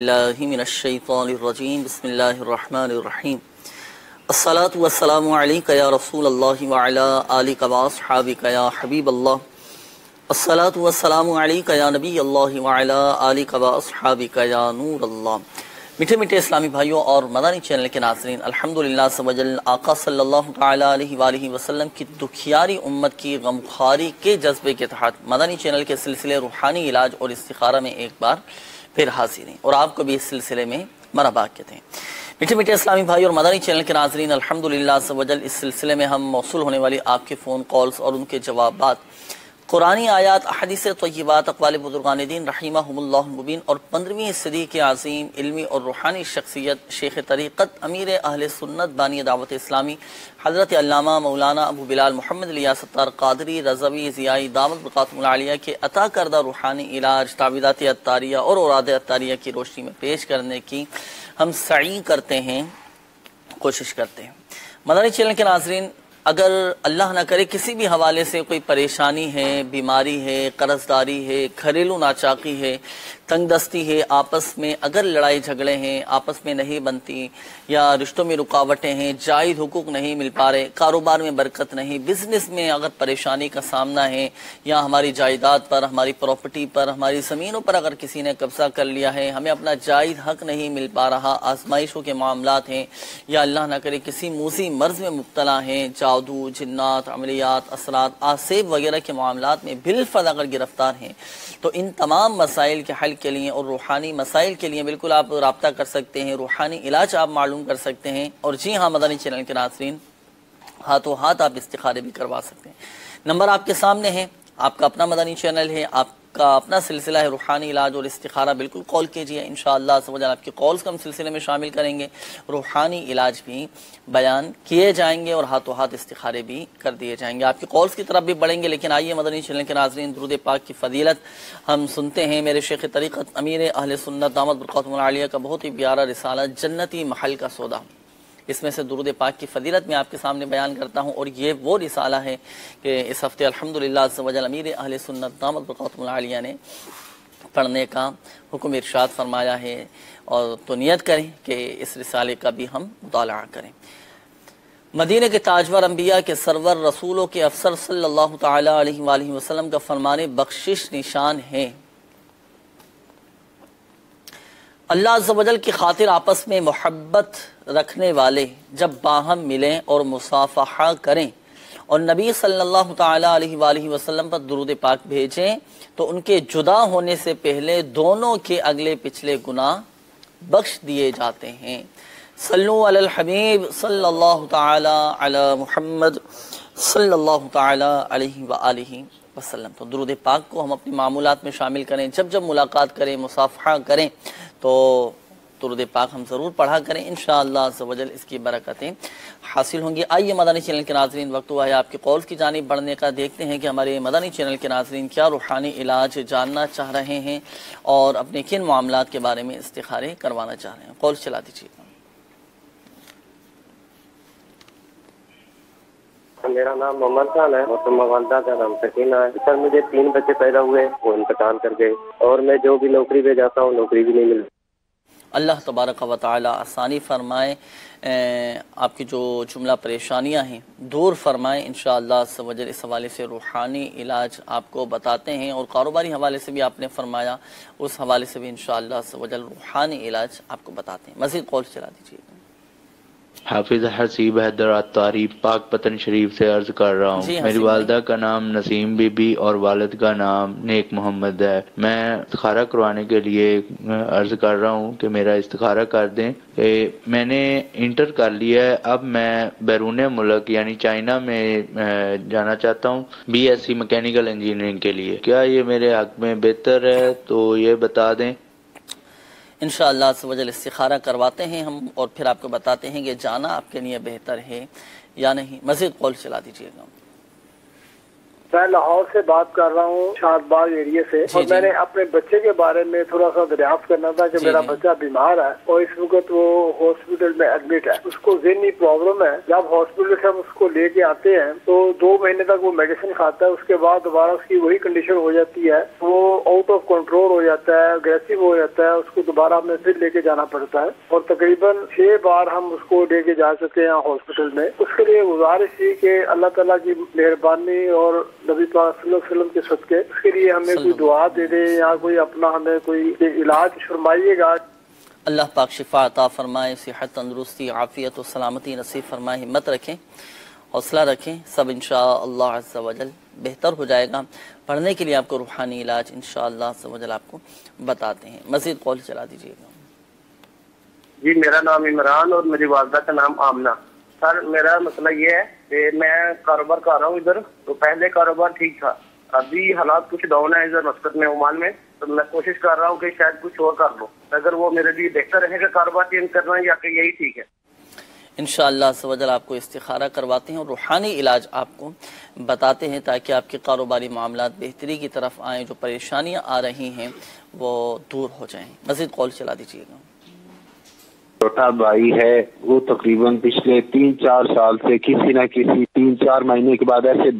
اللہ من الشیطان الرجیم بسم اللہ الرحمن الرحیم الصلاة والسلام علیکہ یا رسول اللہ وعلا آلکہ واصحابکہ یا حبیب اللہ الصلاة والسلام علیکہ یا نبی اللہ وعلا آلکہ واصحابکہ یا نور اللہ۔ میٹھے میٹھے اسلامی بھائیوں اور مدنی چینل کے ناظرین، الحمدللہ سبجل آقا صلی اللہ تعالیٰ علیہ وآلہ وسلم کی دکھیاری امت کی غمخواری کے جذبے کے تحت مدنی چینل کے سلسلے روحانی علاج اور استخارہ میں ایک بار پھر حاضر ہیں اور آپ کو بھی اس سلسلے میں مرحبا کہتے ہیں۔ میٹھے میٹھے اسلامی بھائی اور مدنی چینل کے ناظرین، الحمدللہ سبجل اس سلسلے میں ہم موصول ہونے والی آپ کے فون کالز اور ان کے جوابات قرآنی آیات، احادیث طیبات، اقوال بزرگان دین رحمہم اللہ المبین اور 15ویں صدی کے عظیم علمی اور روحانی شخصیت شیخ طریقت امیر اہل سنت بانی دعوت اسلامی حضرت علامہ مولانا ابو بلال محمد الیاس ستار قادری رضوی ضیائی دامت برکاتہم العالیہ کے عطا کردہ روحانی علاج تعویذات عطاریہ اور اوراد عطاریہ کی روشنی میں پیش کرنے کی ہم سعی کرتے ہیں، کوشش کرتے ہیں۔ مدنی چینل کے ناظرین، اگر اللہ نہ کرے کسی بھی حوالے سے کوئی پریشانی ہے، بیماری ہے، قرض داری ہے، گھریلو ناچاقی ہے، تنگ دستی ہے، آپس میں اگر لڑائی جھگڑے ہیں، آپس میں نہیں بنتی یا رشتوں میں رکاوٹیں ہیں، جائز حقوق نہیں مل پا رہے، کاروبار میں برکت نہیں، بزنس میں اگر پریشانی کا سامنا ہے یا ہماری جائیداد پر، ہماری پراپرٹی پر، ہماری زمینوں پر اگر کسی نے قبضہ کر لیا ہے، ہمیں اپنا جائز حق نہیں مل پا رہا، آزمائشوں کے معاملات ہیں یا اللہ نہ کرے کسی موذی مرض میں مبتلا ہیں، جادو، جنات، عملیات، اثرات، آسیب وغیرہ کے معاملات میں بالفعل اگر گرفتار ہیں تو ان تمام مسائل کے حل کے لیے اور روحانی مسائل کے لیے بالکل آپ رابطہ کر سکتے ہیں، روحانی علاج آپ معلوم کر سکتے ہیں۔ اور جی ہاں مدنی چینل کے ناظرین، ہاتھوں ہاتھ آپ استخارے بھی کروا سکتے ہیں۔ نمبر آپ کے سامنے ہے، آپ کا اپنا مدنی چینل ہے، آپ کا اپنا سلسلہ ہے روحانی علاج اور استخارہ، بالکل کال کیجئے، انشاءاللہ عز و جل آپ کی کالز کو ہم سلسلے میں شامل کریں گے، روحانی علاج بھی بیان کیے جائیں گے اور ہاتھوں ہاتھ استخارے بھی کر دیے جائیں گے۔ آپ کی کالز کی طرف بھی بڑھیں گے، لیکن آئیے مدنی چینل کے ناظرین، درود پاک کی فضیلت ہم سنتے ہیں۔ میرے شیخ طریقت امیر اہل سنت دامت برکاتہم العالیہ کا بہت ہی پیارا رسالہ جنتی محل کا سودا، اس میں سے درود پاک کی فضیلت میں آپ کے سامنے بیان کرتا ہوں، اور یہ وہ رسالہ ہے کہ اس ہفتے الحمدللہ عز و جل امیر اہل سنت دامت برکاتہم العالیہ نے پڑھنے کا حکم ارشاد فرمایا ہے، اور تو نیت کریں کہ اس رسالے کا بھی ہم مطالعہ کریں۔ مدینہ کے تاجور انبیاء کے سرور رسولوں کے افسر صلی اللہ تعالی علیہ وآلہ وسلم کا فرمان بخشش نشان ہے، اللہ عز و جل کی خاطر آپس میں محبت رکھنے والے جب باہم ملیں اور مصافحہ کریں اور نبی صلی اللہ تعالی علیہ وآلہ وسلم پر درود پاک بھیجیں تو ان کے جدا ہونے سے پہلے دونوں کے اگلے پچھلے گناہ بخش دیے جاتے ہیں۔ صلو علی الحبیب صلی اللہ تعالی علی محمد صلی اللہ تعالی علیہ وآلہ وسلم۔ تو درود پاک کو ہم اپنی معمولات میں شامل کریں، جب جب ملاقات کریں، مصافحہ کریں تو درود پاک ہم ضرور پڑھا کریں، انشاءاللہ عز و جل اس کی برکتیں حاصل ہوں گی۔ آئیے مدنی چینل کے ناظرین، وقت ہوا ہے آپ کی کالز کی جانب بڑھنے کا، دیکھتے ہیں کہ ہمارے مدنی چینل کے ناظرین کیا روحانی علاج جاننا چاہ رہے ہیں اور اپنے کن معاملات کے بارے میں استخارے کروانا چاہ رہے ہیں۔ کالز چلا دیجیے۔ میرا نام محمد خان ہے اور والدہ کا نام سکینہ ہے۔ سر مجھے 3 بچے پیدا ہوئے، وہ انتقال کر گئے، اور میں جو بھی نوکری پہ جاتا ہوں نوکری بھی نہیں ملتی۔ اللہ تبارک و تعالی آسانی فرمائے، آپ کی جو جملہ پریشانیاں ہیں دور فرمائے انشاءاللہ عز و جل۔ اس حوالے سے روحانی علاج آپ کو بتاتے ہیں، اور کاروباری حوالے سے بھی آپ نے فرمایا، اس حوالے سے بھی انشاءاللہ عز و جل روحانی علاج آپ کو بتاتے ہیں۔ مزید کال چلا دیجیے۔ حافظ حسیب حیدر عطاری پاک پتن شریف سے عرض کر رہا ہوں۔ جی میری والدہ کا نام نسیم بی بی اور والد کا نام نیک محمد ہے۔ میں استخارہ کروانے کے لیے عرض کر رہا ہوں کہ میرا استخارہ کر دیں کہ میں نے انٹر کر لیا ہے، اب میں بیرون ملک یعنی چائنا میں جانا چاہتا ہوں BSc میکینیکل انجینئرنگ کے لیے۔ کیا یہ میرے حق میں بہتر ہے؟ تو یہ بتا دیں۔ انشاءاللہ عز و جل استخارہ کرواتے ہیں ہم، اور پھر آپ کو بتاتے ہیں کہ جانا آپ کے لیے بہتر ہے یا نہیں۔ مزید کال چلا دیجیے گا۔ میں لاہور سے بات کر رہا ہوں، شاد باغ ایریا سے، اور میں نے اپنے بچے کے بارے میں تھوڑا سا دریافت کرنا تھا کہ میرا بچہ بیمار ہے اور اس وقت وہ ہاسپٹل میں ایڈمٹ ہے، اس کو ذہنی پرابلم ہے۔ جب ہاسپٹل سے ہم اس کو لے کے آتے ہیں تو 2 مہینے تک وہ میڈیسن کھاتا ہے، اس کے بعد دوبارہ اس کی وہی کنڈیشن ہو جاتی ہے، وہ آؤٹ آف کنٹرول ہو جاتا ہے، اگریسو ہو جاتا ہے، اس کو دوبارہ ہمیں پھر لے کے جانا پڑتا ہے، اور تقریباً 6 بار ہم اس کو لے کے جا چکے ہیں ہاسپٹل میں۔ اس کے لیے گزارش تھی کہ اللہ تعالیٰ کی مہربانی اور نبی پاک صلی اللہ علیہ وسلم کے صدقے اس کے لیے ہمیں کوئی دعا دے دے یا کوئی اپنا ہمیں کوئی علاج فرمائیے گا۔ اللہ پاک شفا عطا فرمائے، صحت، تندرستی، عافیت و سلامتی نصیب فرمائے۔ ہمت رکھیں، حوصلہ رکھیں، سب انشاءاللہ عز و جل بہتر ہو جائے گا۔ پڑھنے کے لیے آپ کو روحانی علاج انشاءاللہ عز و جل آپ کو بتاتے ہیں۔ مزید قول چلا دیجیے گا۔ جی میرا نام عمران اور میری والدہ کا نام آمنہ۔ سر میرا مسئلہ یہ ہے کہ میں کاروبار کر رہا ہوں ادھر، تو پہلے کاروبار ٹھیک تھا، ابھی حالات کچھ ڈاؤن ہے ادھر مسقط میں، عمان میں، تو میں کوشش کر رہا ہوں کہ شاید کچھ اور کر لوں، اگر وہ میرے لیے بہتر رہے گا کاروبار چینج کرنا یا کہ یہی ٹھیک ہے۔ انشاءاللہ عز و جل آپ کو استخارہ کرواتے ہیں اور روحانی علاج آپ کو بتاتے ہیں تاکہ آپ کے کاروباری معاملات بہتری کی طرف آئیں، جو پریشانیاں آ رہی ہیں وہ دور ہو جائیں۔ مزید قول چلا دیجیے گا۔ چھوٹا بھائی ہے، وہ تقریباً پچھلے 3-4 سال سے کسی نہ کسی 3-4 مہینے کے بعد ایسے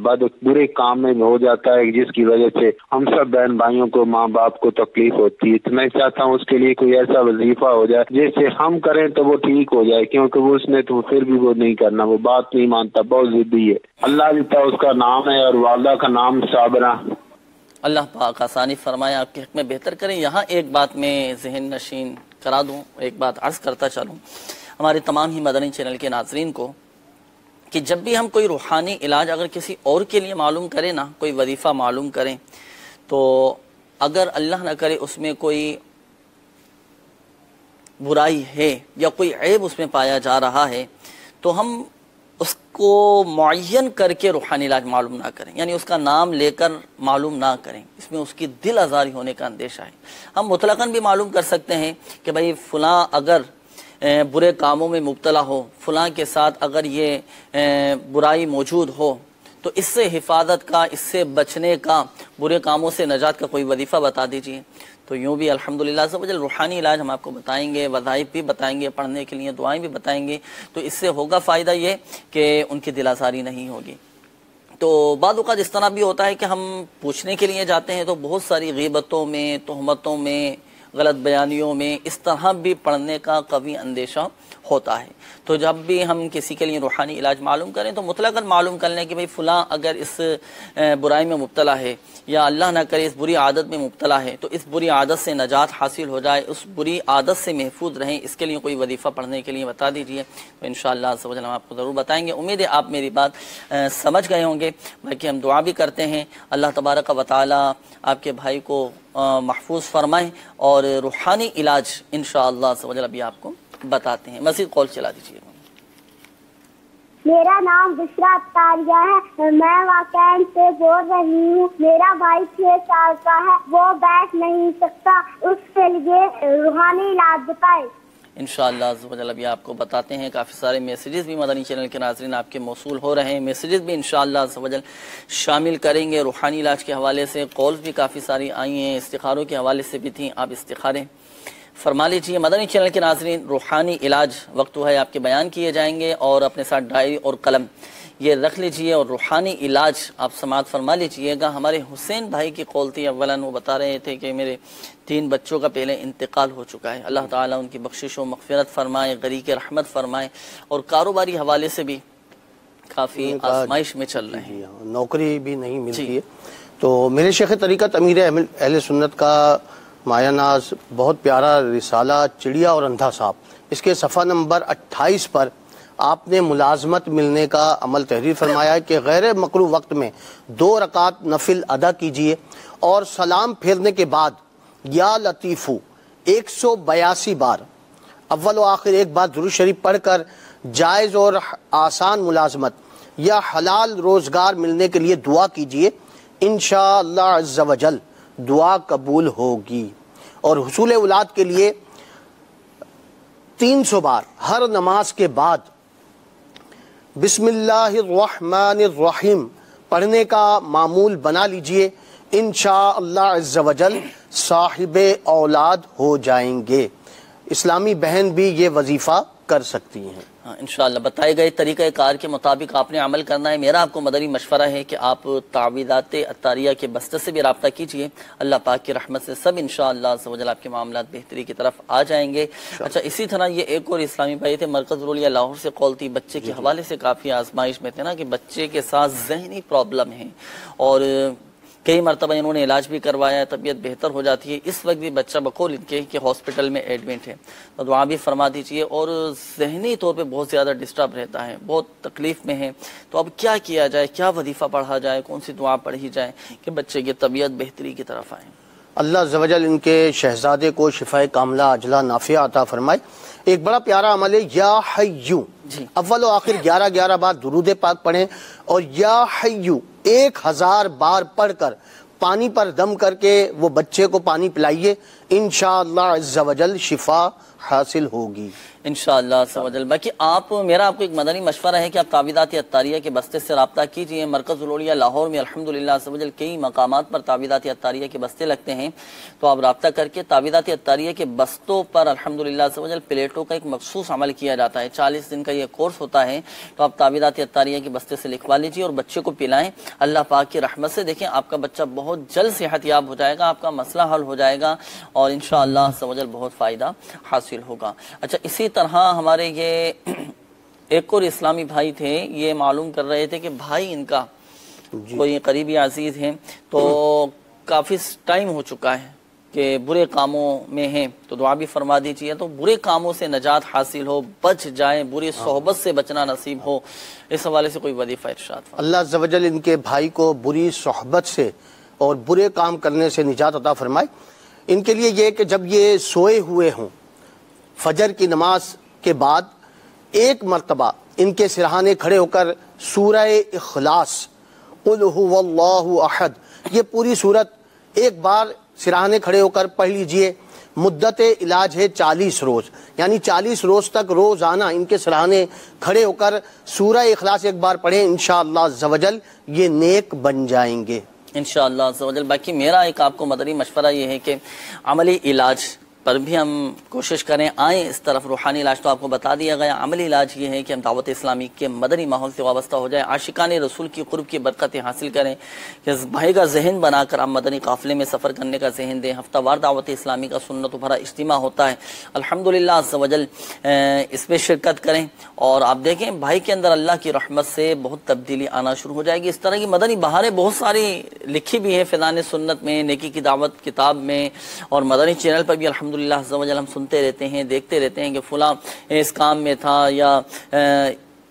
برے کام میں ہو جاتا ہے جس کی وجہ سے ہم سب بہن بھائیوں کو، ماں باپ کو تکلیف ہوتی ہے۔ تو میں چاہتا ہوں اس کے لیے کوئی ایسا وظیفہ ہو جائے جس سے ہم کریں تو وہ ٹھیک ہو جائے، کیونکہ وہ اس نے تو پھر بھی وہ نہیں کرنا، وہ بات نہیں مانتا، بہت ضدی ہے۔ اللہ دیتا اس کا نام ہے اور والدہ کا نام صابرہ۔ اللہ پاک آسانی فرمائے، آپ کے حق میں بہتر کریں۔ یہاں ایک بات میں ذہن نشین کرا دوں، ایک بات عرض کرتا چلوں ہمارے تمام ہی مدنی چینل کے ناظرین کو، کہ جب بھی ہم کوئی روحانی علاج اگر کسی اور کے لیے معلوم کریں نا، کوئی وظیفہ معلوم کریں، تو اگر اللہ نہ کرے اس میں کوئی برائی ہے یا کوئی عیب اس میں پایا جا رہا ہے، تو ہم اس کو معین کر کے روحانی علاج معلوم نہ کریں، یعنی اس کا نام لے کر معلوم نہ کریں، اس میں اس کی دل آزاری ہونے کا اندیشہ ہے۔ ہم مطلقاً بھی معلوم کر سکتے ہیں کہ بھئی فلاں اگر برے کاموں میں مبتلا ہو، فلاں کے ساتھ اگر یہ برائی موجود ہو، تو اس سے حفاظت کا، اس سے بچنے کا، برے کاموں سے نجات کا کوئی وظیفہ بتا دیجئے۔ تو یوں بھی الحمدللہ روحانی علاج ہم آپ کو بتائیں گے، وظائف بھی بتائیں گے، پڑھنے کے لیے دعائیں بھی بتائیں گے، تو اس سے ہوگا فائدہ یہ کہ ان کی دل آزاری نہیں ہوگی۔ تو بعض اوقات اس طرح بھی ہوتا ہے کہ ہم پوچھنے کے لیے جاتے ہیں تو بہت ساری غیبتوں میں، تہمتوں میں، غلط بیانیوں میں اس طرح بھی پڑھنے کا قوی اندیشہ ہوتا ہے۔ تو جب بھی ہم کسی کے لیے روحانی علاج معلوم کریں تو مطلقاً معلوم کر لیں کہ بھئی فلاں اگر اس برائی میں مبتلا ہے یا اللہ نہ کرے اس بری عادت میں مبتلا ہے، تو اس بری عادت سے نجات حاصل ہو جائے، اس بری عادت سے محفوظ رہیں، اس کے لیے کوئی وظیفہ پڑھنے کے لیے بتا دیجئے، تو انشاءاللہ ہم آپ کو ضرور بتائیں گے۔ امید ہے آپ میری بات سمجھ گئے ہوں گے۔ باقی ہم دعا بھی کرتے ہیں اللہ تبارک و تعالی آپ کے بھائی کو محفوظ فرمائیں اور روحانی علاج انشاءاللہ ابھی آپ کو بتاتے ہیں۔ مزید قول چلا دیجیے۔ میرا نام بشرا اطاریہ ہے، میں واقعین سے بول رہی ہوں۔ میرا بھائی 6 سال کا ہے، وہ بیٹھ نہیں سکتا، اس کے لیے روحانی علاج بتائے۔ انشاءاللہ ابھی آپ کو بتاتے ہیں۔ کافی سارے میسیجز بھی مدنی چینل کے ناظرین آپ کے موصول ہو رہے ہیں، میسیجز بھی انشاءاللہ شامل کریں گے روحانی علاج کے حوالے سے۔ کالز بھی کافی ساری آئی ہیں، استخاروں کے حوالے سے بھی تھیں، آپ استخارے فرما لیجیے۔ مدنی چینل کے ناظرین روحانی علاج وقت ہے آپ کے بیان کیے جائیں گے، اور اپنے ساتھ ڈائری اور قلم یہ رکھ لیجئے اور روحانی علاج آپ سماعت فرما لیجئے گا۔ ہمارے حسین بھائی کی قول تھی، اولاً وہ بتا رہے تھے کہ میرے 3 بچوں کا پہلے انتقال ہو چکا ہے، اللہ تعالیٰ ان کی بخشش و مغفرت فرمائے، غریق رحمت فرمائے، اور کاروباری حوالے سے بھی کافی آزمائش میں چل رہے ہیں، نوکری بھی نہیں ملتی ہے۔ تو میرے شیخ طریقت امیر اہل سنت کا مایہ ناز بہت پیارا رسالہ چڑیا اور اندھا صاحب، اس کے صفحہ نمبر 28 پر آپ نے ملازمت ملنے کا عمل تحریر فرمایا ہے کہ غیر مقروء وقت میں 2 رکعت نفل ادا کیجئے اور سلام پھیرنے کے بعد یا لطیفو 182 بار اول و آخر ایک بار درود شریف پڑھ کر جائز اور آسان ملازمت یا حلال روزگار ملنے کے لیے دعا کیجئے، انشاءاللہ عز و جل دعا قبول ہوگی۔ اور حصول اولاد کے لیے 300 بار ہر نماز کے بعد بسم اللہ الرحمن الرحیم پڑھنے کا معمول بنا لیجئے، انشاءاللہ عز و جل صاحب اولاد ہو جائیں گے۔ اسلامی بہن بھی یہ وظیفہ کر سکتی ہیں۔ انشاءاللہ بتائے گئے طریقہ کار کے مطابق آپ نے عمل کرنا ہے۔ میرا آپ کو مدنی مشورہ ہے کہ آپ تعویذات عطاریہ کے بستے سے بھی رابطہ کیجئے، اللہ پاک کی رحمت سے سب انشاءاللہ عز و جل آپ کے معاملات بہتری کی طرف آ جائیں گے۔ اچھا، اسی طرح یہ ایک اور اسلامی بھائی تھے، مرکز رولیا لاہور سے کال تھی، بچے کے حوالے سے کافی آزمائش میں تھے نا کہ بچے کے ساتھ ذہنی پرابلم ہے اور کئی مرتبہ انہوں نے علاج بھی کروایا، طبیعت بہتر ہو جاتی ہے، اس وقت بھی بچہ بقول ان کے کہ ہاسپٹل میں ایڈمٹ ہے، تو دعا بھی فرما دیجئے، اور ذہنی طور پہ بہت زیادہ ڈسٹرب رہتا ہے، بہت تکلیف میں ہے، تو اب کیا کیا جائے، کیا وظیفہ پڑھا جائے، کون سی دعا پڑھی جائے کہ بچے کی طبیعت بہتری کی طرف آئے؟ اللہ عز و جل ان کے شہزادے کو شفائے کاملہ عاجلہ نافعہ عطا فرمائے۔ ایک بڑا پیارا عمل ہے یا حیو، اول و آخر 11 بار درود پاک پڑھیں اور یا حیو 1000 بار پڑھ کر پانی پر دم کر کے وہ بچے کو پانی پلائیے، انشاءاللہ عز و جل شفا حاصل ہوگی انشاءاللہ عز و جل۔ باقی میرا آپ کو ایک مدنی مشورہ ہے کہ آپ تعویذات عطاریہ کے بستے سے رابطہ کیجئے۔ مرکز رولیا لاہور میں الحمدللہ عز و جل کئی مقامات پر تعویذات عطاریہ کے بستے لگتے ہیں، تو آپ رابطہ کر کے تعویذات عطاریہ کے بستوں پر الحمدللہ عز و جل پلیٹوں کا ایک مخصوص عمل کیا جاتا ہے، 40 دن کا یہ کورس ہوتا ہے، تو آپ تعویذات عطاریہ کے بستے سے لکھوا لیجئے اور بچے کو پلائیں، اللہ پاک کی رحمت سے دیکھیں آپ کا بچہ بہت جلد صحت یاب ہو جائے گا، آپ کا مسئلہ حل ہو جائے گا اور انشاءاللہ عز و جل بہت فائدہ حاصل ہوگا۔ اچھا، اسی طرح ہمارے یہ ایک اور اسلامی بھائی تھے، یہ معلوم کر رہے تھے کہ بھائی ان کا کوئی قریبی عزیز ہیں تو کافی ٹائم ہو چکا ہے کہ برے کاموں میں ہیں، تو دعا بھی فرما دیجیے تو برے کاموں سے نجات حاصل ہو، بچ جائیں، بری صحبت سے بچنا نصیب ہو، اس حوالے سے کوئی وظیفہ ارشاد فرمائیں۔ اللہ عز و جل ان کے بھائی کو بری صحبت سے اور برے کام کرنے سے نجات عطا فرمائے۔ ان کے لیے یہ کہ جب یہ سوئے ہوئے ہوں، فجر کی نماز کے بعد ایک مرتبہ ان کے سرہانے کھڑے ہو کر سورہ اخلاص قل هو اللہ احد یہ پوری صورت ایک بار سرہانے کھڑے ہو کر پڑھ لیجئے۔ مدت علاج ہے 40 روز، یعنی 40 روز تک روزانہ ان کے سرہانے کھڑے ہو کر سورہ اخلاص ایک بار پڑھیں، انشاءاللہ عز و جل یہ نیک بن جائیں گے انشاءاللہ عز و جل۔ باقی میرا ایک آپ کو مدنی مشورہ یہ ہے کہ عملی علاج پر بھی ہم کوشش کریں، آئیں اس طرف۔ روحانی علاج تو آپ کو بتا دیا گیا، عملی علاج یہ ہے کہ ہم دعوت اسلامی کے مدنی ماحول سے وابستہ ہو جائیں، عاشقان رسول کی قرب کی برکتیں حاصل کریں، کہ بھائی کا ذہن بنا کر آپ مدنی قافلے میں سفر کرنے کا ذہن دیں۔ ہفتہ وار دعوت اسلامی کا سنت و بھرا اجتماع ہوتا ہے، الحمدللہ عز و جل اس میں شرکت کریں اور آپ دیکھیں بھائی کے اندر اللہ کی رحمت سے بہت تبدیلی آنا شروع ہو جائے گی۔ اس طرح کی مدنی بہاریں بہت ساری لکھی بھی ہیں فیضان سنت میں، نیکی کی دعوت کتاب میں، اور مدنی چینل پر بھی الحمدللہ عز و جل ہم سنتے رہتے ہیں، دیکھتے رہتے ہیں کہ فلاں اس کام میں تھا یا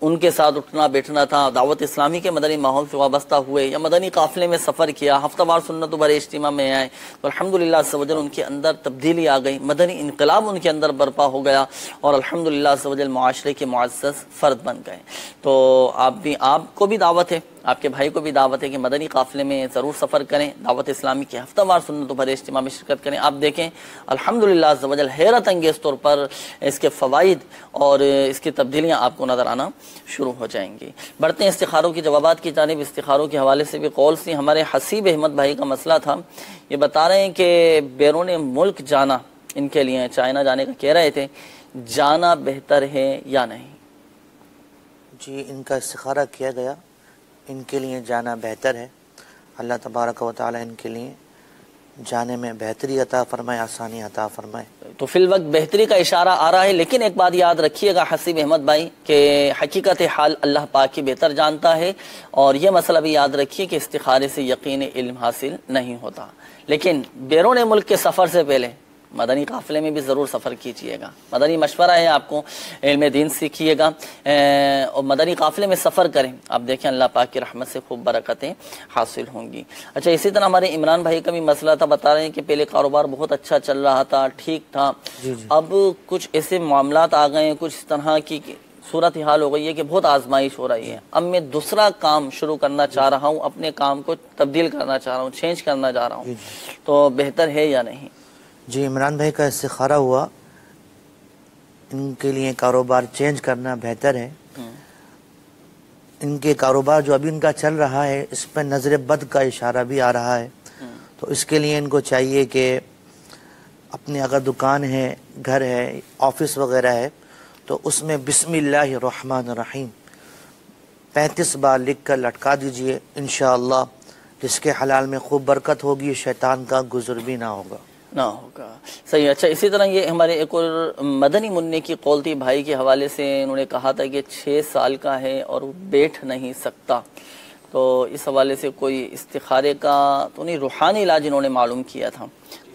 ان کے ساتھ اٹھنا بیٹھنا تھا، دعوت اسلامی کے مدنی ماحول سے وابستہ ہوئے یا مدنی قافلے میں سفر کیا، ہفتہ وار سنت و بھرے اجتماع میں آئے، تو الحمدللہ عز و جل ان کے اندر تبدیلی آ گئی، مدنی انقلاب ان کے اندر برپا ہو گیا اور الحمدللہ عز و جل معاشرے کے معزز فرد بن گئے۔ تو آپ کو بھی دعوت ہے، آپ کے بھائی کو بھی دعوت ہے کہ مدنی قافلے میں ضرور سفر کریں، دعوت اسلامی کے ہفتہ وار سنت و بھرے اجتماع میں شرکت کریں۔ آپ دیکھیں الحمدللہ عز و جل حیرت انگیز طور پر اس کے فوائد اور اس کی تبدیلیاں آپ کو نظر آنا شروع ہو جائیں گی۔ بڑھتے ہیں استخاروں کی جوابات کی جانب۔ استخاروں کے حوالے سے بھی قول سی ہمارے حسیب احمد بھائی کا مسئلہ تھا، یہ بتا رہے ہیں کہ بیرون ملک جانا ان کے لیے، چائنا جانے کا کہہ رہے تھے، جانا بہتر ہے یا نہیں؟ جی، ان کا استخارہ کیا گیا، ان کے لیے جانا بہتر ہے، اللہ تبارک و تعالی ان کے لیے جانے میں بہتری عطا فرمائے، آسانی عطا فرمائے۔ تو فی الوقت بہتری کا اشارہ آ رہا ہے، لیکن ایک بات یاد رکھیے گا حسیب احمد بھائی کہ حقیقت حال اللہ پاک ہی بہتر جانتا ہے، اور یہ مسئلہ بھی یاد رکھیے کہ استخارے سے یقین علم حاصل نہیں ہوتا، لیکن بیرون ملک کے سفر سے پہلے مدنی قافلے میں بھی ضرور سفر کیجئے گا۔ مدنی مشورہ ہے آپ کو، علم دین سیکھیے گا اور مدنی قافلے میں سفر کریں، آپ دیکھیں اللہ پاک کی رحمت سے خوب برکتیں حاصل ہوں گی۔ اچھا، اسی طرح ہمارے عمران بھائی کا بھی مسئلہ تھا، بتا رہے ہیں کہ پہلے کاروبار بہت اچھا چل رہا تھا، ٹھیک تھا، اب کچھ ایسے معاملات آ گئے ہیں، کچھ اس طرح کی صورتحال ہو گئی ہے کہ بہت آزمائش ہو رہی ہے، اب میں دوسرا کام شروع کرنا چاہ رہا ہوں، اپنے کام کو تبدیل کرنا چاہ رہا ہوں، چینج کرنا چاہ رہا ہوں، تو بہتر ہے یا نہیں؟ جی، عمران بھائی کا استخارہ ہوا، ان کے لیے کاروبار چینج کرنا بہتر ہے، ان کے کاروبار جو ابھی ان کا چل رہا ہے اس پہ نظر بد کا اشارہ بھی آ رہا ہے، تو اس کے لیے ان کو چاہیے کہ اپنی اگر دکان ہے، گھر ہے، آفس وغیرہ ہے، تو اس میں بسم اللہ الرحمن الرحیم 35 بار لکھ کر لٹکا دیجئے، انشاءاللہ جس کے حلال میں خوب برکت ہوگی، شیطان کا گزر بھی نہ ہوگا۔ صحیح۔ اچھا، اسی طرح یہ ہمارے ایک اور مدنی منع کی قول تھی بھائی کے حوالے سے، انہوں نے کہا تھا کہ 6 سال کا ہے اور بیٹھ نہیں سکتا، تو اس حوالے سے کوئی استخارے کا تو نہیں، روحانی علاج انہوں نے معلوم کیا تھا،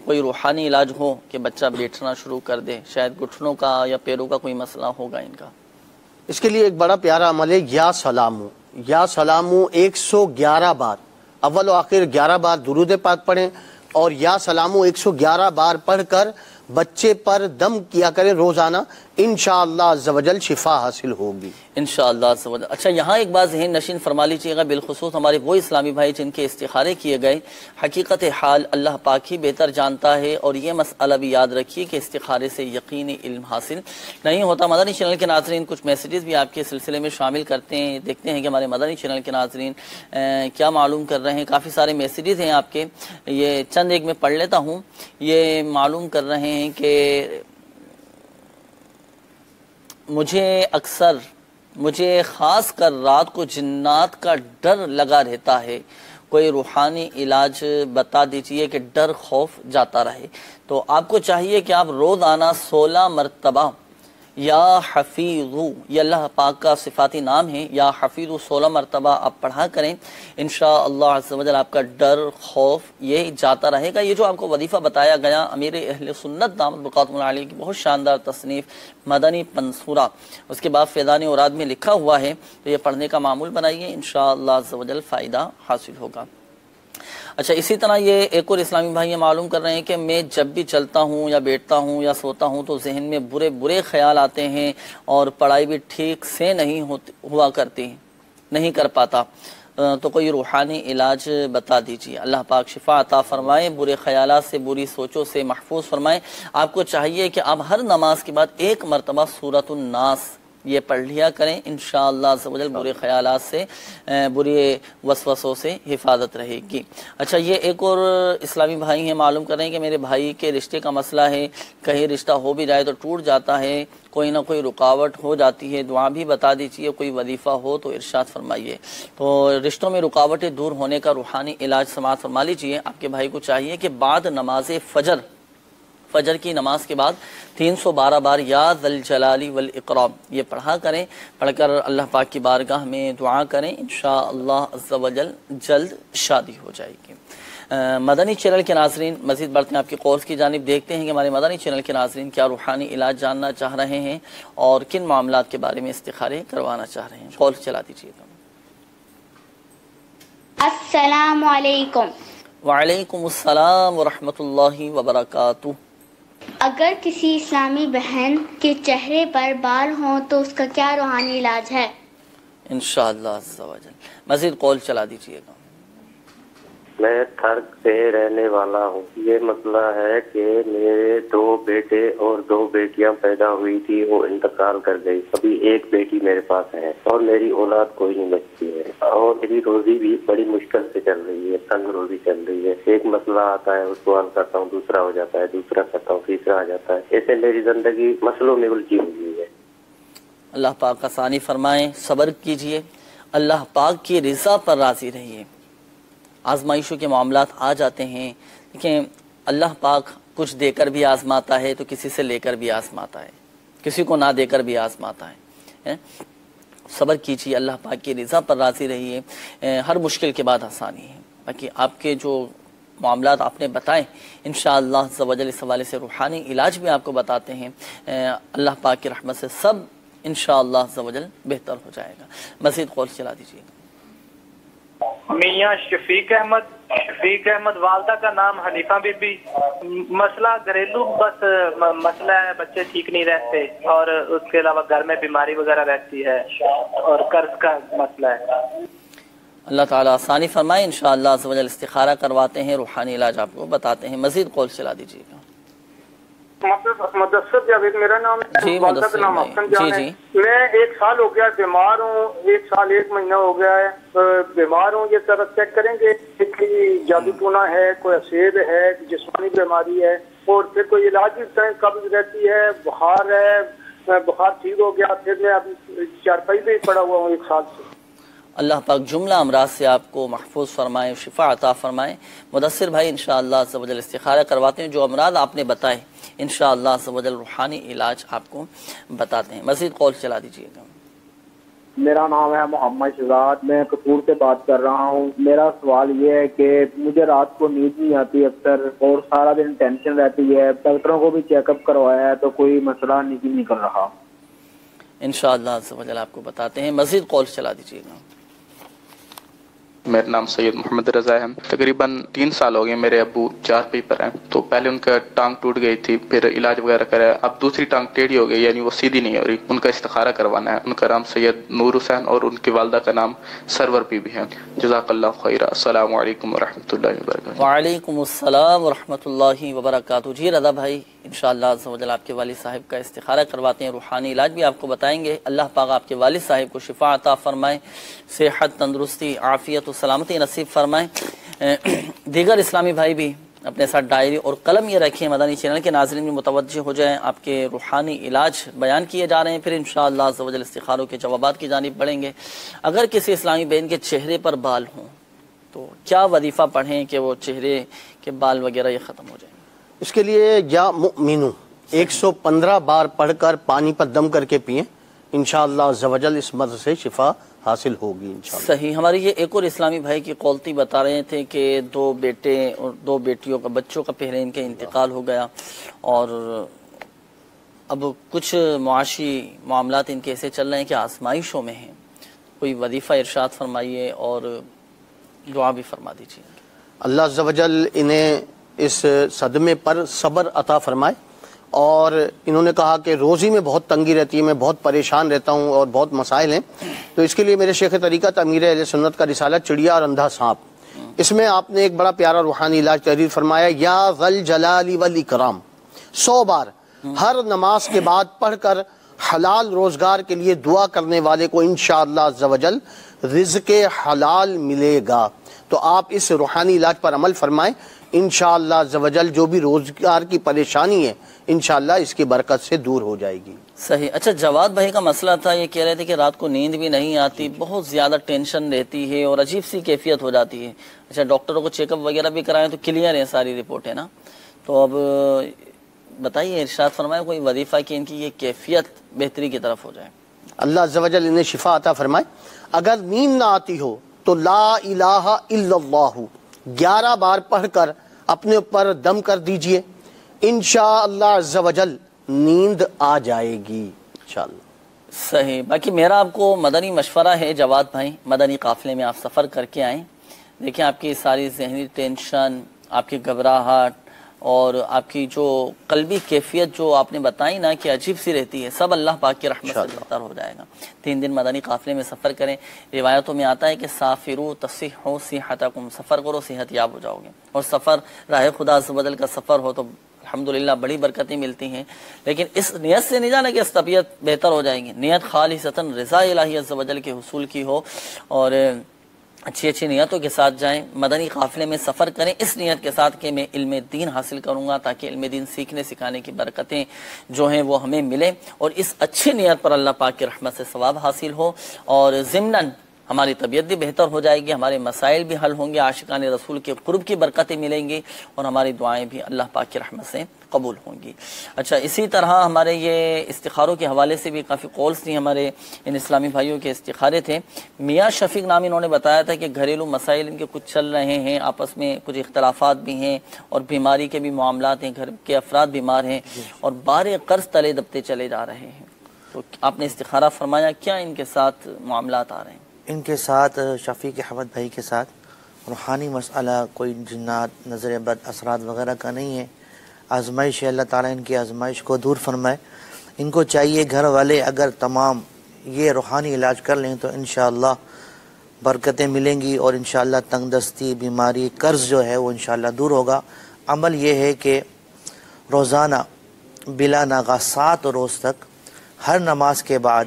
کوئی روحانی علاج ہو کہ بچہ بیٹھنا شروع کر دے، شاید گھٹنوں کا یا پیروں کا کوئی مسئلہ ہوگا ان کا۔ اس کے لیے ایک بڑا پیارا عمل ہے، یا سلامو، یا سلامو 111 بار، اول و آخر 11 بار درود پاک پڑھیں، اور یا سلامو 111 بار پڑھ کر بچے پر دم کیا کریں روزانہ، انشاءاللہ عز و جل شفا حاصل ہوگی انشاءاللہ عز و جل۔ اچھا، یہاں ایک بات ذہن نشین فرما لیجیے گا، بالخصوص ہمارے وہ اسلامی بھائی جن کے استخارے کیے گئے، حقیقت حال اللہ پاک ہی بہتر جانتا ہے، اور یہ مسئلہ بھی یاد رکھیے کہ استخارے سے یقینی علم حاصل نہیں ہوتا۔ مدنی چینل کے ناظرین کچھ میسیجز بھی آپ کے سلسلے میں شامل کرتے ہیں، دیکھتے ہیں کہ ہمارے مدنی چینل کے ناظرین کیا معلوم کر رہے ہیں۔ کافی سارے میسیجز ہیں آپ کے، یہ چند ایک میں پڑھ لیتا ہوں۔ یہ معلوم کر رہے ہیں کہ مجھے خاص کر رات کو جنات کا ڈر لگا رہتا ہے، کوئی روحانی علاج بتا دیجئے کہ ڈر خوف جاتا رہے۔ تو آپ کو چاہیے کہ آپ روزانہ 16 مرتبہ یا حفیظو، یہ اللہ پاک کا صفاتی نام ہے، یا حفیظو 16 مرتبہ آپ پڑھا کریں، انشاءاللہ عز و جل آپ کا ڈر خوف یہ جاتا رہے گا۔ یہ جو آپ کو وظیفہ بتایا گیا امیر اہل سنت دامت برکاتہ علیہ کی بہت شاندار تصنیف مدنی پنصورہ، اس کے بعد فیضان اوراد میں لکھا ہوا ہے، تو یہ پڑھنے کا معمول بنائیے، انشاءاللہ عز و جل فائدہ حاصل ہوگا۔ اچھا، اسی طرح یہ ایک اور اسلامی بھائی یہ معلوم کر رہے ہیں کہ میں جب بھی چلتا ہوں یا بیٹھتا ہوں یا سوتا ہوں تو ذہن میں برے خیال آتے ہیں، اور پڑھائی بھی ٹھیک سے ہوا کرتی، نہیں کر پاتا، تو کوئی روحانی علاج بتا دیجیے، اللہ پاک شفا عطا فرمائے، برے خیالات سے، بری سوچوں سے محفوظ فرمائے۔ آپ کو چاہیے کہ آپ ہر نماز کے بعد 1 مرتبہ سورۃ الناس یہ پڑھ لیا کریں، انشاءاللہ عز و جل برے خیالات سے، برے وسوسوں سے حفاظت رہے گی۔ اچھا، یہ ایک اور اسلامی بھائی ہیں معلوم کر رہے ہیں کہ میرے بھائی کے رشتے کا مسئلہ ہے، کہیں رشتہ ہو بھی جائے تو ٹوٹ جاتا ہے، کوئی نہ کوئی رکاوٹ ہو جاتی ہے، دعا بھی بتا دیجیے، کوئی وظیفہ ہو تو ارشاد فرمائیے۔ تو رشتوں میں رکاوٹیں دور ہونے کا روحانی علاج سماعت فرما لیجیے۔ آپ کے بھائی کو چاہیے کہ بعد نماز فجر کی نماز کے بعد 312 بار یا ذا الجلال والاکرام یہ پڑھا کریں، پڑھ کر اللہ پاک کی بارگاہ میں دعا کریں، انشاءاللہ عز و جل جلد شادی ہو جائے گی۔ مدنی چینل کے ناظرین مزید بڑھتے ہیں آپ کی کورس کی جانب، دیکھتے ہیں کہ ہمارے مدنی چینل کے ناظرین کیا روحانی علاج جاننا چاہ رہے ہیں اور کن معاملات کے بارے میں استخارے کروانا چاہ رہے ہیں۔ کال چلا دیجیے گا۔ السلام علیکم۔ وعلیکم السلام ورحمۃ اللہ وبرکاتہ۔ اگر کسی اسلامی بہن کے چہرے پر بال ہوں تو اس کا کیا روحانی علاج ہے؟ انشاءاللہ عز و جل۔ مزید کال چلا دیجیے گا۔ میں ترک سے رہنے والا ہوں۔ یہ مسئلہ ہے کہ میرے 2 بیٹے اور 2 بیٹیاں پیدا ہوئی تھی، وہ انتقال کر گئی، ابھی ایک بیٹی میرے پاس ہے اور میری اولاد کوئی نہیں بچتی ہے، اور میری روزی بھی بڑی مشکل سے چل رہی ہے، تنگ روزی چل رہی ہے۔ ایک مسئلہ آتا ہے اس کو حل کرتا ہوں، دوسرا ہو جاتا ہے، دوسرا کرتا ہوں، تیسرا آ جاتا ہے، ایسے میری زندگی مسئلوں میں الجھی ہوئی ہے۔ اللہ پاک آسانی فرمائیں، صبر کیجئے، اللہ پاک کی رضا پر راضی رہیے۔ آزمائشوں کے معاملات آ جاتے ہیں، لیکن اللہ پاک کچھ دے کر بھی آزماتا ہے تو کسی سے لے کر بھی آزماتا ہے، کسی کو نہ دے کر بھی آزماتا ہے۔ صبر کیجیے، اللہ پاک کی رضا پر راضی رہیے، ہر مشکل کے بعد آسانی ہے۔ باقی آپ کے جو معاملات آپ نے بتائیں، انشاءاللہ عز و جل اس حوالے سے روحانی علاج بھی آپ کو بتاتے ہیں، اللہ پاک کی رحمت سے سب انشاءاللہ عز و جل بہتر ہو جائے گا۔ مزید کال چلا دیجیے گا۔ میاں شفیق احمد، والدہ کا نام حنیفہ بی بی۔ مسئلہ گھریلو بس مسئلہ ہے، بچے ٹھیک نہیں رہتے، اور اس کے علاوہ گھر میں بیماری وغیرہ رہتی ہے، اور قرض کا مسئلہ ہے۔ اللہ تعالیٰ آسانی فرمائے، انشاءاللہ عز و جل استخارہ کرواتے ہیں، روحانی علاج آپ کو بتاتے ہیں۔ مزید کال چلا دیجیے گا۔ مدثر جاوید میرا نام ہے، جی والدہ کا مدثر نام بھائی، افسن جان جی ہے۔ جی میں 1 سال ہو گیا بیمار ہوں، 1 سال 1 مہینہ ہو گیا ہے بیمار ہوں۔ یہ ذرا چیک کریں گے کہ جادو ٹونا ہے، کوئی اسید ہے، جسمانی بیماری ہے، اور پھر کوئی علاج بھی بتائیں، قبض رہتی ہے، بخار ہے، بخار ٹھیک ہو گیا، پھر میں اب چارپائی پہ ہی پڑا ہوا ہوں 1 سال سے۔ اللہ پاک جملہ امراض سے آپ کو محفوظ فرمائے، شفا عطا فرمائے۔ مدثر بھائی انشاءاللہ عز و جل استخارہ کرواتے ہیں، جو امراض آپ نے بتائے انشاءاللہ عز و جل روحانی علاج آپ کو بتاتے ہیں۔ مزید قول چلا دیجیے گا۔ میرا نام ہے محمد شہزاد، میں کپور سے بات کر رہا ہوں۔ میرا سوال یہ ہے کہ مجھے رات کو نیند نہیں آتی اکثر، اور سارا دن ٹینشن رہتی ہے۔ ڈاکٹروں کو بھی چیک اپ کروایا ہے تو کوئی مسئلہ نہیں کر رہا۔ انشاءاللہ عز و جل آپ کو بتاتے ہیں۔ مزید قول چلا دیجیے گا۔ میرا نام سید محمد رضا ہے۔ تقریباً 3 سال ہو گئے، میرے ابو 4 پہ پر ہیں، تو پہلے ان کا ٹانگ ٹوٹ گئی تھی، پھر علاج وغیرہ کرایا، اب دوسری ٹانگ ٹیڑھی ہو گئی، یعنی وہ سیدھی نہیں ہو رہی، ان کا استخارہ کروانا ہے۔ ان کا نام سید نور حسین اور ان کی والدہ کا نام سرور بی بی ہے۔ جزاک اللہ خیرہ۔ السلام علیکم ورحمۃ اللہ وبرکاتہ۔ وعلیکم السلام ورحمۃ اللہ وبرکاتہ۔ جی رضا بھائی انشاءاللہ عز و جل آپ کے والد صاحب کا استخارہ کرواتے ہیں، روحانی علاج بھی آپ کو بتائیں گے۔ اللہ پاک آپ کے والد صاحب کو شفا عطا فرمائے، صحت، تندرستی، عافیت و سلامتی نصیب فرمائے۔ دیگر اسلامی بھائی بھی اپنے ساتھ ڈائری اور قلم یہ رکھیں، مدنی چینل کے ناظرین بھی متوجہ ہو جائیں، آپ کے روحانی علاج بیان کیے جا رہے ہیں، پھر انشاءاللہ عز و جل استخاروں کے جوابات کی جانب بڑھیں گے۔ اگر کسی اسلامی بہن کے چہرے پر بال ہوں تو کیا وظیفہ پڑھیں کہ وہ چہرے کے بال وغیرہ یہ ختم ہو جائیں؟ اس کے لیے یا مؤمنو 115 بار پڑھ کر پانی پر دم کر کے پئیں، انشاءاللہ عز و جل اس مرض سے شفا حاصل ہوگی انشاءاللہ۔ صحیح۔ ہماری یہ ایک اور اسلامی بھائی کی قولتی بتا رہے تھے کہ 2 بیٹے اور 2 بیٹیوں کا بچوں کا پہلے ان کے انتقال ہو گیا، اور اب کچھ معاشی معاملات ان کے ایسے چل رہے ہیں کہ آزمائشوں میں ہیں۔ کوئی وظیفہ ارشاد فرمائیے اور دعا بھی فرما دیجیے۔ اللہ عز و جل انہیں اس صدمے پر صبر عطا فرمائے، اور انہوں نے کہا کہ روزی میں بہت تنگی رہتی ہے، میں بہت پریشان رہتا ہوں اور بہت مسائل ہیں، تو اس کے لیے میرے شیخ طریقت امیر اہل سنت کا رسالہ چڑیا اور اندھا سانپ، اس میں آپ نے ایک بڑا پیارا روحانی علاج تحریر فرمایا، یا ذل جلال والاکرام، 100 بار ہر نماز کے بعد پڑھ کر حلال روزگار کے لیے دعا کرنے والے کو انشاءاللہ عز و جل رزق حلال ملے گا۔ تو آپ اس روحانی علاج پر عمل فرمائیں، انشاءاللہ عز و جل جو بھی روزگار کی پریشانی ہے انشاءاللہ اس کی برکت سے دور ہو جائے گی۔ صحیح۔ اچھا جواد بھائی کا مسئلہ تھا، یہ کہہ رہے تھے کہ رات کو نیند بھی نہیں آتی، بہت زیادہ ٹینشن رہتی ہے اور عجیب سی کیفیت ہو جاتی ہے۔ اچھا ڈاکٹروں کو چیک اپ وغیرہ بھی کرائیں تو کلیئر ہے ساری رپورٹ ہے نا، تو اب بتائیے ارشاد فرمائے کوئی وظیفہ کہ ان کی یہ کیفیت بہتری کی طرف ہو جائے۔ اللہ عز و جل انہیں شفا عطا فرمائے۔ اگر نیند نہ آتی ہو تو لا الہ الا اللہ 11 بار پڑھ کر اپنے اوپر دم کر دیجئے، انشاءاللہ عز و جل نیند آ جائے گی انشاءاللہ۔ صحیح۔ باقی میرا آپ کو مدنی مشورہ ہے جواد بھائی، مدنی قافلے میں آپ سفر کر کے آئیں، دیکھیں آپ کی ساری ذہنی ٹینشن، آپ کی گھبراہٹ اور آپ کی جو قلبی کیفیت جو آپ نے بتائی نا کہ عجیب سی رہتی ہے، سب اللہ پاک کی رحمت سے بہتر ہو جائے گا۔ 3 دن مدنی قافلے میں سفر کریں، روایتوں میں آتا ہے کہ سافروا تصحوا صحتکم، سفر کرو صحت یاب ہو جاؤ گے، اور سفر راہ خدا عز و جل کا سفر ہو تو الحمدللہ بڑی برکتیں ملتی ہیں، لیکن اس نیت سے نہیں جانا کہ اس طبیعت بہتر ہو جائے گی، نیت خالصتاً رضا الہی عز و جل کے حصول کی ہو، اور اچھی اچھی نیتوں کے ساتھ جائیں، مدنی قافلے میں سفر کریں اس نیت کے ساتھ کہ میں علم دین حاصل کروں گا، تاکہ علم دین سیکھنے سکھانے کی برکتیں جو ہیں وہ ہمیں ملیں، اور اس اچھی نیت پر اللہ پاک کی رحمت سے ثواب حاصل ہو، اور ضمناً ہماری طبیعت بھی بہتر ہو جائے گی، ہمارے مسائل بھی حل ہوں گے، عاشقان رسول کے قرب کی برکتیں ملیں گی، اور ہماری دعائیں بھی اللہ پاک کی رحمت سے قبول ہوں گی۔ اچھا اسی طرح ہمارے یہ استخاروں کے حوالے سے بھی کافی کالز تھیں، ہمارے ان اسلامی بھائیوں کے استخارے تھے۔ میاں شفیق نامی انہوں نے بتایا تھا کہ گھریلو مسائل ان کے کچھ چل رہے ہیں، آپس میں کچھ اختلافات بھی ہیں اور بیماری کے بھی معاملات ہیں، گھر کے افراد بیمار ہیں اور بار قرض تلے دبتے چلے جا رہے ہیں، تو آپ نے استخارہ فرمایا، کیا ان کے ساتھ معاملات آ رہے ہیں؟ ان کے ساتھ شفیق احمد بھائی کے ساتھ روحانی مسئلہ کوئی جنات، نظر بد، اثرات وغیرہ کا نہیں ہے، آزمائش ہے، اللہ تعالیٰ ان کی آزمائش کو دور فرمائے۔ ان کو چاہیے گھر والے اگر تمام یہ روحانی علاج کر لیں تو انشاءاللہ برکتیں ملیں گی، اور انشاءاللہ تنگ دستی، بیماری، قرض جو ہے وہ انشاءاللہ دور ہوگا۔ عمل یہ ہے کہ روزانہ بلا ناغہ 7 روز تک ہر نماز کے بعد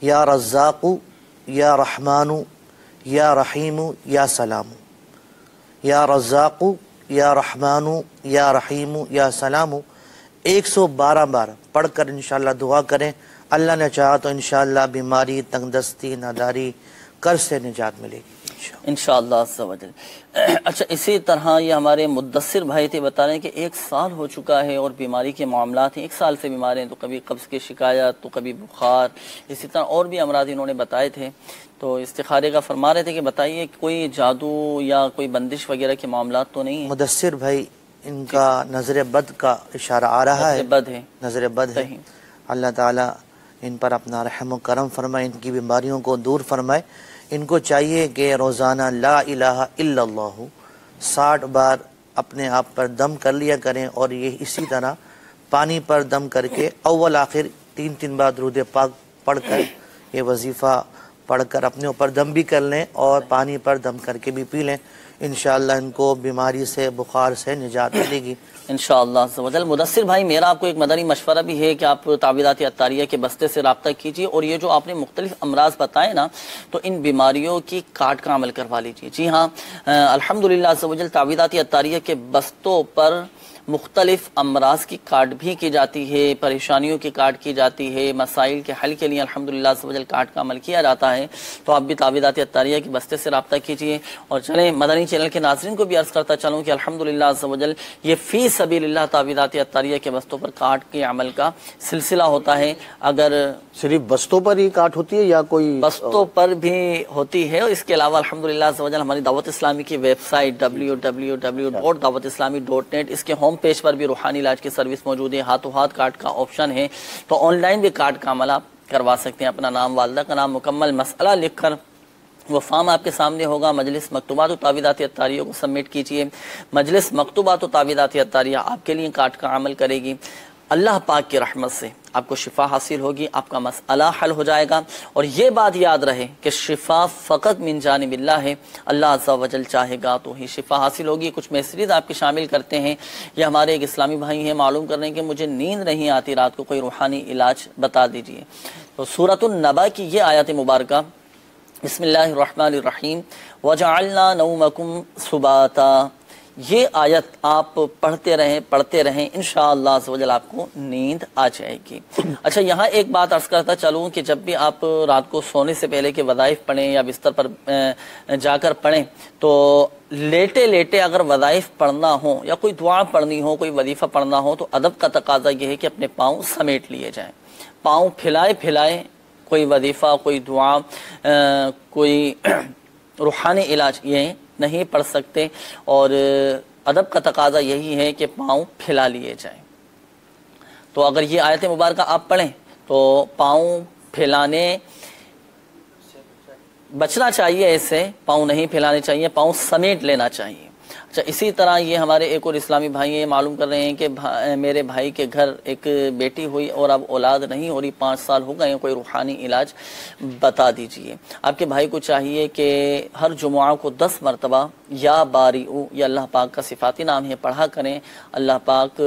یا رزاق یا رحمان یا رحیم یا سلام، یا رزاق یا رحمان یا رحیم یا سلام 112 بار پڑھ کر انشاءاللہ دعا کریں. اللہ نے چاہا تو انشاءاللہ بیماری، تنگ دستی، ناداری، قرض سے نجات ملے گی انشاءاللہ عز و جل. اچھا، اسی طرح یہ ہمارے مدثر بھائی تھے، بتا رہے ہیں کہ 1 سال ہو چکا ہے اور بیماری کے معاملات ہیں، 1 سال سے بیمار ہیں، تو کبھی قبض کی شکایت، تو کبھی بخار، اسی طرح اور بھی امراض انہوں نے بتائے تھے. تو استخارے کا فرما رہے تھے کہ بتائیے کوئی جادو یا کوئی بندش وغیرہ کے معاملات تو نہیں ہیں؟ مدثر بھائی، ان کا نظر بد کا اشارہ آ رہا ہے، نظر بد ہے. اللہ تعالیٰ ان پر اپنا رحم و کرم فرمائے، ان کی بیماریوں کو دور فرمائے. ان کو چاہیے کہ روزانہ لا الہ الا اللہ 60 بار اپنے آپ پر دم کر لیا کریں، اور یہ اسی طرح پانی پر دم کر کے اول آخر 3 بار درود پاک پڑھ کر یہ وظیفہ پڑھ کر اپنے اوپر دم بھی کر لیں اور پانی پر دم کر کے بھی پی لیں. انشاءاللہ ان کو بیماری سے، بخار سے نجات ملے گی انشاءاللہ عز و جل. مدثر بھائی، میرا آپ کو ایک مدنی مشورہ بھی ہے کہ آپ تعویذات عطاریہ کے بستے سے رابطہ کیجیے، اور یہ جو آپ نے مختلف امراض بتائے نا، تو ان بیماریوں کی کاٹ کا عمل کروا لیجیے. جی ہاں، الحمدللہ عز و جل تعویذات عطاریہ کے بستوں پر مختلف امراض کی کاٹ بھی کی جاتی ہے، پریشانیوں کی کاٹ کی جاتی ہے، مسائل کے حل کے لیے الحمدللہ عز و جل کاٹ کا عمل کیا جاتا ہے. تو آپ بھی تعویذات عطاریہ کے بستے سے رابطہ کیجیے. اور چلیں مدنی چینل کے ناظرین کو بھی عرض کرتا چلوں کہ الحمدللہ عز و جل یہ فی سبیل اللہ تعویذات عطاریہ کے بستوں پر کاٹ کے عمل کا سلسلہ ہوتا ہے. اگر صرف بستوں پر ہی کاٹ ہوتی ہے یا کوئی بستوں پر بھی ہوتی ہے، اور اس کے علاوہ الحمدللہ عز و جل ہماری دعوت اسلامی کی ویب سائٹ www.dawatislami.net، اس کے ہوم پیج پر بھی روحانی علاج کی سروس موجود ہے. ہاتھوں ہاتھ کارڈ کا آپشن ہے، تو آن لائن بھی کارڈ کا عمل آپ کروا سکتے ہیں. اپنا نام، والدہ کا نام، مکمل مسئلہ لکھ کر وہ فارم آپ کے سامنے ہوگا. مجلس مکتوبات و تعویذات عطاریہ کو سبمٹ کیجیے. مجلس مکتوبات و تعویذات عطاریہ آپ کے لیے کارڈ کا عمل کرے گی. اللہ پاک کی رحمت سے آپ کو شفا حاصل ہوگی، آپ کا مسئلہ حل ہو جائے گا. اور یہ بات یاد رہے کہ شفا فقط من جانب اللہ ہے، اللہ عز و جل چاہے گا تو ہی شفا حاصل ہوگی. کچھ میسیج آپ کے شامل کرتے ہیں. یہ ہمارے ایک اسلامی بھائی ہیں، معلوم کر رہے ہیں کہ مجھے نیند نہیں آتی رات کو، کوئی روحانی علاج بتا دیجئے. تو سورۃ النبا کی یہ آیت مبارکہ، بسم اللہ الرحمن الرحیم، وَجَعَلْنَا نَوْمَكُمْ سُبَاتًا، یہ آیت آپ پڑھتے رہیں انشاءاللہ عز و جل آپ کو نیند آ جائے گی. اچھا، یہاں ایک بات عرض کرتا چلوں کہ جب بھی آپ رات کو سونے سے پہلے کے وظائف پڑھیں یا بستر پر جا کر پڑھیں، تو لیٹے لیٹے اگر وظائف پڑھنا ہو یا کوئی دعا پڑھنی ہو، کوئی وظیفہ پڑھنا ہو، تو ادب کا تقاضا یہ ہے کہ اپنے پاؤں سمیٹ لیے جائیں. پاؤں پھیلائے کوئی وظیفہ، کوئی دعا، کوئی روحانی علاج یہ نہیں پڑھ سکتے، اور ادب کا تقاضا یہی ہے کہ پاؤں پھیلا لیے جائیں. تو اگر یہ آیت مبارکہ آپ پڑھیں تو پاؤں پھیلانے بچنا چاہیے، ایسے پاؤں نہیں پھیلانے چاہیے، پاؤں سمیٹ لینا چاہیے. اچھا، اسی طرح یہ ہمارے ایک اور اسلامی بھائی یہ معلوم کر رہے ہیں کہ میرے بھائی کے گھر ایک بیٹی ہوئی اور اب اولاد نہیں ہو رہی، 5 سال ہو گئے ہیں، کوئی روحانی علاج بتا دیجئے. آپ کے بھائی کو چاہیے کہ ہر جمعہ کو 10 مرتبہ یا باریعو، یہ اللہ پاک کا صفاتی نام ہے، پڑھا کریں. اللہ پاک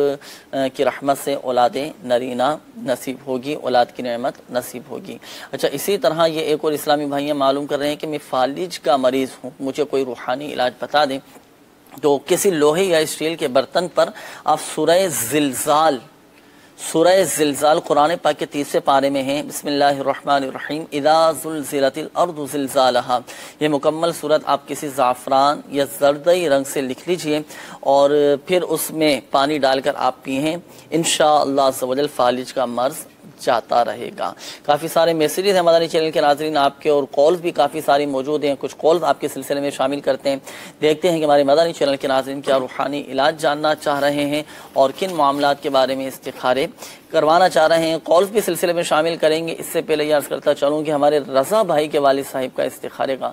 کی رحمت سے اولاد نرینہ نصیب ہوگی، اولاد کی نعمت نصیب ہوگی. اچھا، اسی طرح یہ ایک اور اسلامی بھائی معلوم کر رہے ہیں کہ میں فالج کا مریض ہوں، مجھے کوئی روحانی علاج بتا دیں. تو کسی لوہے یا اسٹیل کے برتن پر آپ سورہ زلزال قرآن پاک کے 30 پارے میں ہیں، بسم اللہ الرحمن الرحیم، اذا زلزلت الارض زلزالہا، یہ مکمل صورت آپ کسی زعفران یا زردئی رنگ سے لکھ لیجئے اور پھر اس میں پانی ڈال کر آپ پیئیں. انشاءاللہ عز و جل فالج کا مرض جاتا رہے گا. کافی سارے میسیجز ہیں مدنی چینل کے ناظرین آپ کے، اور کالز بھی کافی ساری موجود ہیں. کچھ کالز آپ کے سلسلے میں شامل کرتے ہیں. دیکھتے ہیں کہ ہمارے مدنی چینل کے ناظرین کیا روحانی علاج جاننا چاہ رہے ہیں اور کن معاملات کے بارے میں استخارے کروانا چاہ رہے ہیں. کالز بھی سلسلے میں شامل کریں گے. اس سے پہلے یہ عرض کرتا چلوں کہ ہمارے رضا بھائی کے والد صاحب کا استخارے کا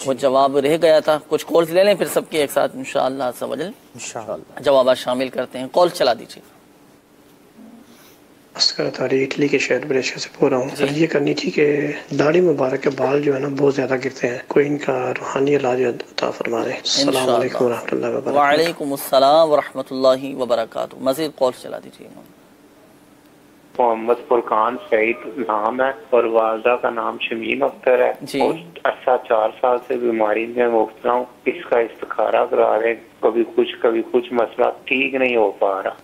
وہ جواب رہ گیا تھا. کچھ کالز لے لیں، پھر سب کے ایک ساتھ انشاءاللہ عز و جل جوابات شامل کرتے ہیں. کال چلا دیجیے. اٹلی کے شہر بریشا سے بول رہا ہوں. سر یہ کرنی تھی کہ داڑھی مبارک کے بال جو ہے نا بہت زیادہ گرتے ہیں، کوئی ان کا روحانی علاج عطا فرما رہے. السلام علیکم ورحمۃ اللہ وبرکاتہ. وعلیکم السلام ورحمۃ اللہ وبرکاتہ. مزید کال چلا دیجیے. محمد فرقان سعید نام ہے اور والدہ کا نام شمیم اختر ہے اور 4 سال سے بیماری میں مبتلا ہوں. اس کا استخارہ کرا رہے, کبھی کچھ مسئلہ ٹھیک نہیں ہو پا رہا.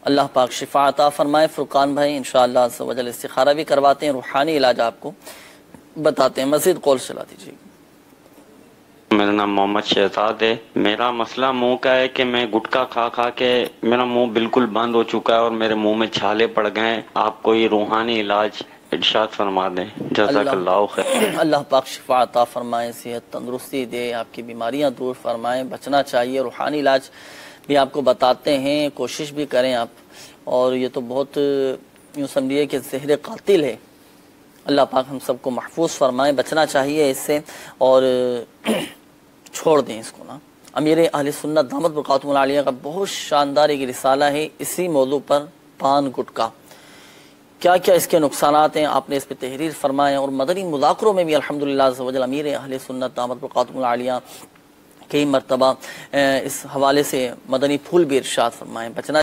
اللہ پاک شفا عطا فرمائے. فرقان بھائی انشاءاللہ عز و جل استخارہ بھی کرواتے ہیں, روحانی علاج آپ کو بتاتے ہیں. مزید کال چلا دیجیے. میرا نام محمد شہزاد ہے. میرا مسئلہ منہ کا ہے کہ میں گٹکا کھا کے میرا منہ بالکل بند ہو چکا ہے اور میرے منہ میں چھالے پڑ گئے ہیں. آپ کوئی روحانی علاج ارشاد فرما دیں. جزاک اللہ خیر. اللہ پاک شفا عطا فرمائے, صحت تندرستی دے, آپ کی بیماریاں دور فرمائیں. بچنا چاہیے. روحانی علاج بھی آپ کو بتاتے ہیں, کوشش بھی کریں آپ. اور یہ تو بہت یوں سمجھیے کہ زہر قاتل ہے. اللہ پاک ہم سب کو محفوظ فرمائے. بچنا چاہیے اس سے اور چھوڑ دیں اس کو نا. امیر اہل سنت دامت برکاتہم العالیہ کا بہت شاندار ایک رسالہ ہے اسی موضوع پر, پان گٹکا کیا کیا اس کے نقصانات ہیں, آپ نے اس پہ تحریر فرمائے. اور مدنی مذاکروں میں بھی الحمدللہ عز و جل امیر اہل سنت دامت برکاتہم العالیہ کئی مرتبہ اس حوالے سے مدنی پھول بھی ارشاد فرمائے. بچنا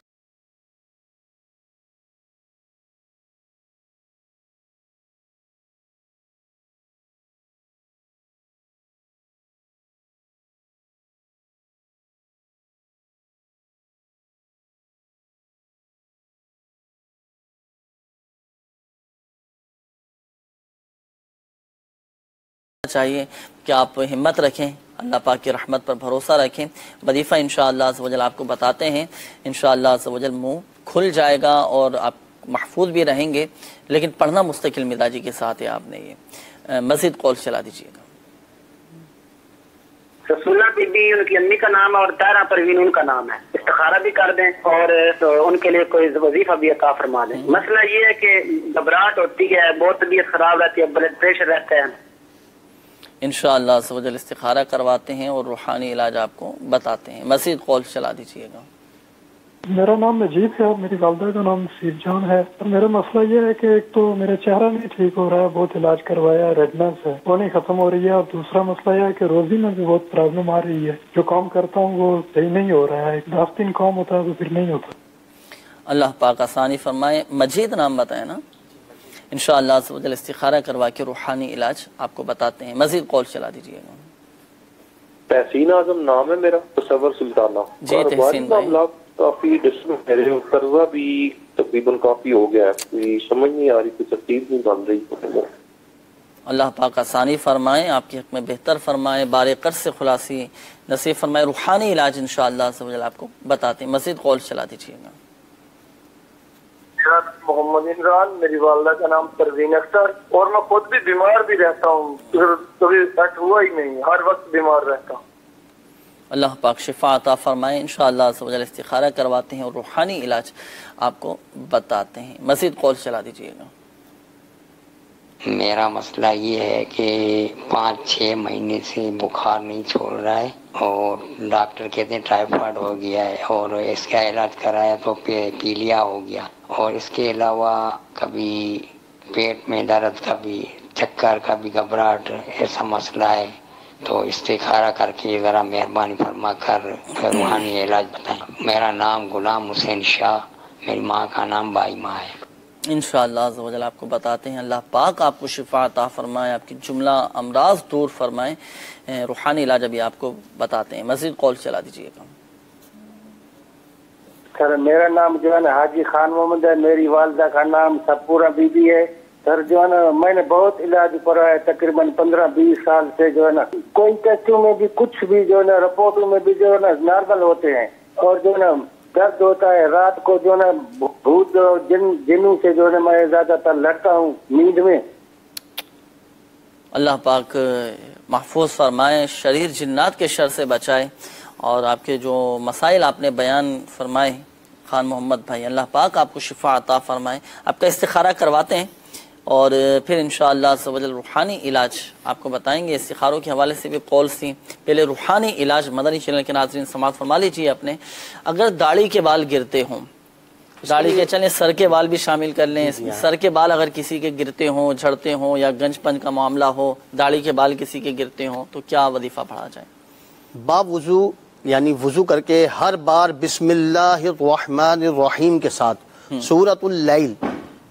چاہیے کہ آپ ہمت رکھیں, اللہ پاک کی رحمت پر بھروسہ رکھیں. وظیفہ انشاءاللہ عز و جل آپ کو بتاتے ہیں. انشاءاللہ عز و جل منہ کھل جائے گا اور آپ محفوظ بھی رہیں گے, لیکن پڑھنا مستقل مزاجی کے ساتھ ہے. آپ نے یہ مزید کال چلا دیجیے گا. رسولہ بی بی ان کی امی کا نام ہے اور طاہرہ پروین ان کا نام ہے. استخارہ بھی کر دیں اور ان کے لیے کوئی وظیفہ بھی عطا فرما دیں. مسئلہ یہ ہے کہ گھبراہٹ ہوتی ہے, بہت طبیعت خراب رہتی ہے, بلڈ پریشر رہتا ہے. انشاءاللہ عز و جل استخارہ کرواتے ہیں اور روحانی علاج آپ کو بتاتے ہیں. مزید کال چلا دیجیے گا. میرا نام نجیب ہے اور میری والدہ کا نام نصیب جان ہے. اور میرا مسئلہ یہ ہے کہ ایک تو میرا چہرہ نہیں ٹھیک ہو رہا ہے, بہت علاج کروایا, ریڈنس ہے وہ نہیں ختم ہو رہی ہے. اور دوسرا مسئلہ یہ ہے کہ روزی میں بھی بہت پرابلم آ رہی ہے, جو کام کرتا ہوں وہ صحیح نہیں ہو رہا ہے. 10 دن کام ہوتا ہے تو پھر نہیں ہوتا. اللہ پاک آسانی فرمائے. مجید نام بتائیں نا, انشاءاللہ عز و جل استخارہ کروا کے روحانی علاج آپ کو بتاتے ہیں. مزید کال چلا دیجیے گا. تحسین اعظم نام ہے میرا, تصور سلطانہ. جی تحسین بھائی. کافی میرے قرضہ بھی تقریباً کافی ہو گیا ہے, کوئی سمجھ نہیں آ رہی, کوئی ترتیب نہیں بن رہی. اللہ پاک آسانی فرمائے, آپ کے حق میں بہتر فرمائے, بار قرض سے خلاصی نصیب فرمائے. روحانی علاج انشاءاللہ عز و جل آپ کو بتاتے ہیں. مزید کال چلا دیجیے گا. محمد عمران, میری والدہ کا نام پروین اختر, اور میں خود بھی بیمار بھی رہتا ہوں, کبھی سیٹ ہوا ہی نہیں, ہر وقت بیمار رہتا ہوں. اللہ پاک شفا عطا فرمائے. انشاءاللہ عز و جل استخارہ کرواتے ہیں اور روحانی علاج آپ کو بتاتے ہیں. مزید کال چلا دیجیے گا. میرا مسئلہ یہ ہے کہ 5-6 مہینے سے بخار نہیں چھوڑ رہا ہے اور ڈاکٹر کہتے ہیں ٹائیفائڈ ہو گیا ہے, اور اس کا علاج کرایا تو پیلیا ہو گیا. اور اس کے علاوہ کبھی پیٹ میں درد, کبھی چکر, کبھی گھبراہٹ, ایسا مسئلہ ہے. تو استخارہ کر کے ذرا مہربانی فرما کر روحانی علاج بتائیں. میرا نام غلام حسین شاہ, میری ماں کا نام بائی ماں ہے. انشاءاللہ عز و جل آپ کو بتاتے ہیں. اللہ پاک آپ کو شفا عطا فرمائے, آپ کی جملہ امراض دور فرمائے. روحانی علاج ابھی آپ کو بتاتے ہیں. مزید کال چلا دیجیے گا. سر میرا نام جو ہے نا حاجی خان محمد ہے, میری والدہ کا نام سپورہ بی بی ہے. سر جو ہے نا میں نے بہت علاج کرا ہے, تقریباً 15-20 سال سے. جو ہے نا کوئی ٹیسٹوں میں بھی کچھ بھی جو ہے نا رپورٹوں میں بھی جو ہے نا نارمل ہوتے ہیں. اور جو ہے نا درد ہوتا ہے رات کو, جو ہے نا بھوت جنوں سے جو ہے نا میں زیادہ تر لڑتا ہوں نیند میں. اللہ پاک محفوظ فرمائے, شریر جنات کے شر سے بچائے. اور آپ کے جو مسائل آپ نے بیان فرمائے خان محمد بھائی, اللہ پاک آپ کو شفا عطا فرمائے. آپ کا استخارہ کرواتے ہیں اور پھر انشاءاللہ عز و جل روحانی علاج آپ کو بتائیں گے. استخاروں کے حوالے سے بھی کالز تھیں. پہلے روحانی علاج مدنی چینل کے ناظرین سماعت فرما لیجیے اپنے. اگر داڑھی کے بال گرتے ہوں, داڑھی کے چلیں سر کے بال بھی شامل کر لیں. سر کے بال اگر کسی کے گرتے ہوں, جھڑتے ہوں, یا گنج پنج کا معاملہ ہو, داڑھی کے بال کسی کے گرتے ہوں, تو کیا وظیفہ پڑھا جائے؟ باب وضو یعنی وضو کر کے ہر بار بسم اللہ الرحمن الرحیم کے ساتھ سورۃ اللیل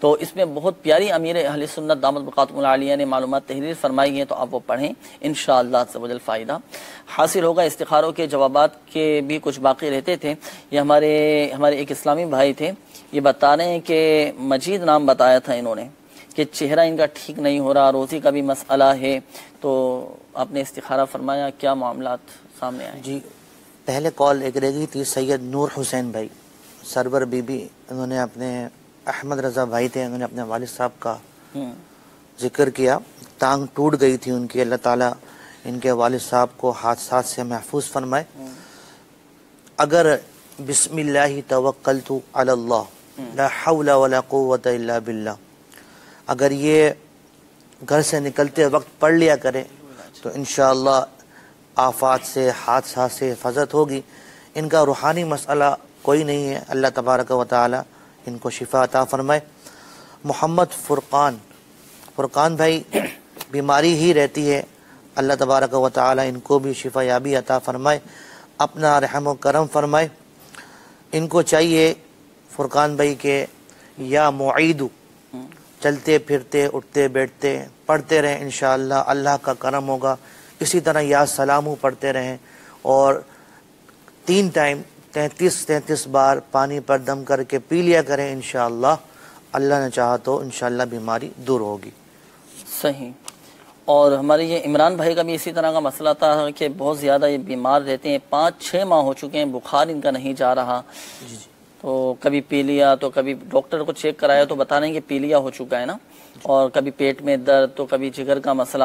تو اس میں بہت پیاری امیر اہل سنت دامت بقاتم العالیہ نے معلومات تحریر فرمائی ہیں، تو آپ وہ پڑھیں، انشاءاللہ عز و جل فائدہ حاصل ہوگا۔ استخاروں کے جوابات کے بھی کچھ باقی رہتے تھے۔ یہ ہمارے ایک اسلامی بھائی تھے، یہ بتا رہے ہیں کہ مجید نام بتایا تھا انہوں نے کہ چہرہ ان کا ٹھیک نہیں ہو رہا، روزی کا بھی مسئلہ ہے، تو آپ نے استخارہ فرمایا، کیا معاملات سامنے آئے؟ جی پہلے کال ایک رہ گئی تھی سید نور حسین بھائی سرور بی بی، انہوں نے اپنے احمد رضا بھائی تھے، انہوں نے اپنے والد صاحب کا ذکر کیا، ٹانگ ٹوٹ گئی تھی ان کی، اللہ تعالیٰ ان کے والد صاحب کو حادثات سے محفوظ فرمائے۔ اگر بسم اللہ توکلت علی اللہ لا حول ولا قوت الا باللہ، اگر یہ گھر سے نکلتے وقت پڑھ لیا کرے تو انشاءاللہ آفات سے حادثات سے حفاظت ہوگی۔ ان کا روحانی مسئلہ کوئی نہیں ہے، اللہ تبارک و تعالی ان کو شفا عطا فرمائے۔ محمد فرقان بھائی بیماری ہی رہتی ہے، اللہ تبارک و تعالی ان کو بھی شفا یابی عطا فرمائے، اپنا رحم و کرم فرمائے۔ ان کو چاہیے فرقان بھائی کہ یا معیدو، چلتے پھرتے اٹھتے بیٹھتے پڑھتے رہیں، انشاءاللہ اللہ کا کرم ہوگا۔ اسی طرح یا سلامو پڑھتے رہیں، اور 3 ٹائم 33 بار پانی پر دم کر کے پی لیا کریں، انشاءاللہ اللہ نے چاہا تو انشاءاللہ بیماری دور ہوگی۔ صحیح۔ اور ہمارے یہ عمران بھائی کا بھی اسی طرح کا مسئلہ تھا کہ بہت زیادہ یہ بیمار رہتے ہیں، 5-6 ماہ ہو چکے ہیں، بخار ان کا نہیں جا رہا، تو کبھی پی لیا تو کبھی ڈاکٹر کو چیک کرایا تو بتا رہے ہیں کہ پی لیا ہو چکا ہے نا، اور کبھی پیٹ میں درد تو کبھی جگر کا مسئلہ،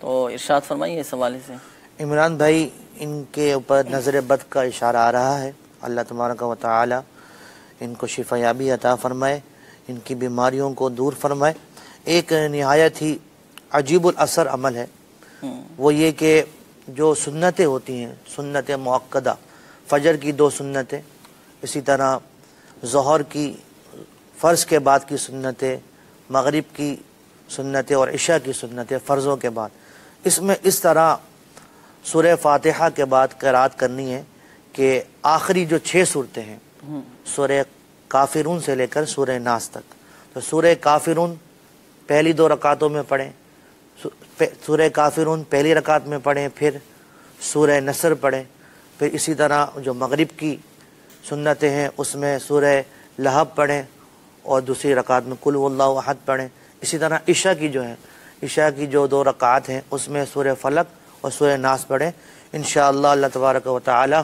تو ارشاد فرمائیے اس حوالے سے۔ عمران بھائی ان کے اوپر نظر بد کا اشارہ آ رہا ہے، اللہ تبارک و تعالی ان کو شفا یابی عطا فرمائے، ان کی بیماریوں کو دور فرمائے۔ ایک نہایت ہی عجیب الاثر عمل ہے، وہ یہ کہ جو سنتیں ہوتی ہیں، سنت مؤکدہ، فجر کی 2 سنتیں، اسی طرح ظہر کی فرض کے بعد کی سنتیں، مغرب کی سنتیں اور عشاء کی سنتیں فرضوں کے بعد، اس میں اس طرح سورہ فاتحہ کے بعد قرات کرنی ہے کہ آخری جو 6 صورتیں ہیں، سورہ کافرون سے لے کر سورہ ناس تک، تو سورہ کافرون پہلی 2 رکعتوں میں پڑھیں، سورہ کافرون پہلی رکعت میں پڑھیں، پھر سورہ نصر پڑھیں، پھر اسی طرح جو مغرب کی سنتیں ہیں اس میں سورہ لہب پڑھیں، اور دوسری رکعت میں قل واللہ احد پڑھیں۔ اسی طرح عشاء کی جو 2 رکعات ہیں اس میں سورہ فلق اور سورہ ناس پڑھیں، انشاءاللہ اللہ تبارک و تعالی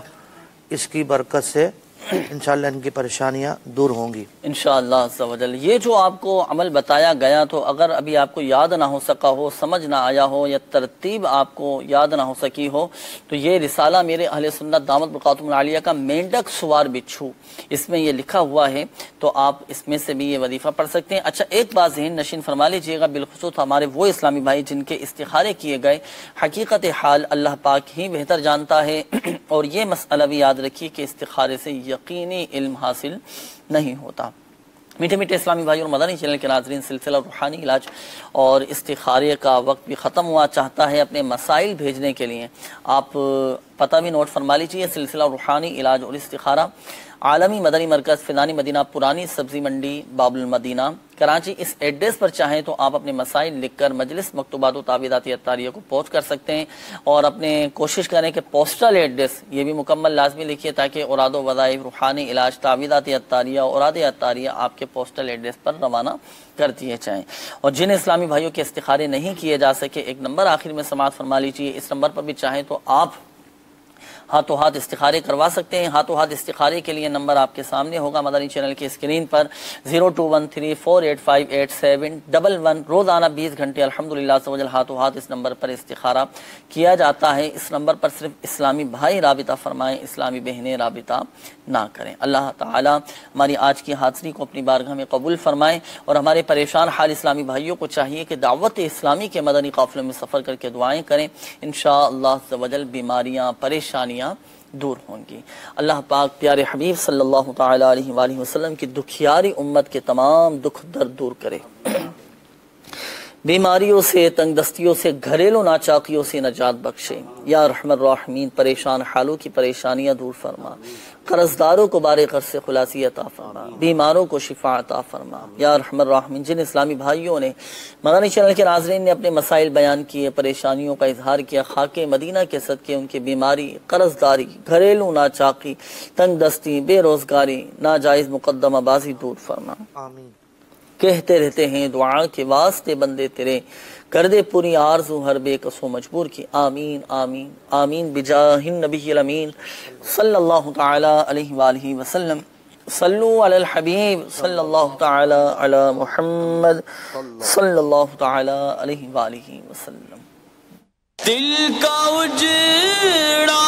اس کی برکت سے انشاءاللہ ان کی پریشانیاں دور ہوں گی انشاءاللہ عز و جل۔ یہ جو آپ کو عمل بتایا گیا، تو اگر ابھی آپ کو یاد نہ ہو سکا ہو، سمجھ نہ آیا ہو، یا ترتیب آپ کو یاد نہ ہو سکی ہو، تو یہ رسالہ میرے اہل سنت دامت بقاتم العالیہ کا مینڈک سوار بچھو، اس میں یہ لکھا ہوا ہے، تو آپ اس میں سے بھی یہ وظیفہ پڑھ سکتے ہیں۔ اچھا ایک بات ذہن نشین فرما لیجئے گا، بالخصوص ہمارے وہ اسلامی بھائی جن کے استخارے کیے گئے، حقیقت حال اللہ پاک ہی بہتر جانتا ہے، اور یہ مسئلہ بھی یاد رکھیے کہ استخارے سے یقینی علم حاصل نہیں ہوتا۔ میٹھے میٹھے اسلامی بھائی اور مدنی چینل کے ناظرین، سلسلہ روحانی علاج اور استخارے کا وقت بھی ختم ہوا، چاہتا ہے اپنے مسائل بھیجنے کے لیے آپ پتہ بھی نوٹ فرما لیجیے، سلسلہ روحانی علاج اور استخارہ، عالمی مدنی مرکز فنانی مدینہ، پرانی سبزی منڈی، باب المدینہ، کراچی۔ اس ایڈریس پر چاہیں تو آپ اپنے مسائل لکھ کر مجلس مکتوبات و تعویذات عطاریہ کو پہنچ کر سکتے ہیں، اور اپنے کوشش کریں کہ پوسٹل ایڈریس یہ بھی مکمل لازمی لکھیے، تاکہ اوراد و وظائف، روحانی علاج، تعویذات عطاریہ، اوراد عطاریہ آپ کے پوسٹل ایڈریس پر روانہ کر دیے جائیں۔ اور جن اسلامی بھائیوں کے استخارے نہیں کیے جا سکے، ایک نمبر آخر میں سماعت فرما لیجیے، اس نمبر پر بھی چاہیں تو آپ ہاتھوں ہاتھ استخارے کروا سکتے ہیں۔ ہاتھوں ہاتھ استخارے کے لیے نمبر آپ کے سامنے ہوگا مدنی چینل کی اسکرین پر، 0213485811 روزانہ 20 گھنٹے الحمدللہ سوجل ہاتھوں ہاتھ اس نمبر پر استخارہ کیا جاتا ہے۔ اس نمبر پر صرف اسلامی بھائی رابطہ فرمائیں، اسلامی بہنیں رابطہ نہ کریں۔ اللہ تعالی ہماری آج کی حاضری کو اپنی بارگاہ میں قبول فرمائیں، اور ہمارے پریشان حال اسلامی بھائیوں کو چاہیے کہ دعوت اسلامی کے مدنی قافلے میں سفر کر کے دعائیں کریں، انشاءاللہ عز و جل بیماریاں، پریشانیاں دور ہوں گی۔ اللہ پاک پیارے حبیب صلی اللہ تعالی علیہ وآلہ وسلم کی دکھیاری امت کے تمام دکھ درد دور کرے۔ بیماریوں سے، تنگ دستیوں سے، گھریلو ناچاکیوں سے نجات بخشے یا ارحم الراحمین، پریشان حالوں کی پریشانیاں دور فرما، قرضداروں کو بار قرض سے خلاصی عطا فرما، بیماروں کو شفا عطا فرما یا ارحم الراحمین۔ جن اسلامی بھائیوں نے مدنی چینل کے ناظرین نے اپنے مسائل بیان کیے، پریشانیوں کا اظہار کیا، خاک مدینہ کے صدقے ان کی بیماری، قرضداری، گھریلو ناچاکی، تنگ دستی، بے روزگاری، ناجائز مقدمہ بازی دور فرما۔ آمین۔ کہتے رہتے ہیں دعا کے واسطے بندے تیرے، کر دے پوری آرزو ہر بے کسو مجبور کی، آمین آمین آمین بجاہ النبی الامین صلی اللہ تعالی علیہ وآلہ وسلم۔ صلو علی الحبیب صلی اللہ تعالی علی محمد صلی اللہ تعالی علیہ وآلہ وسلم۔ دل کا اجڑا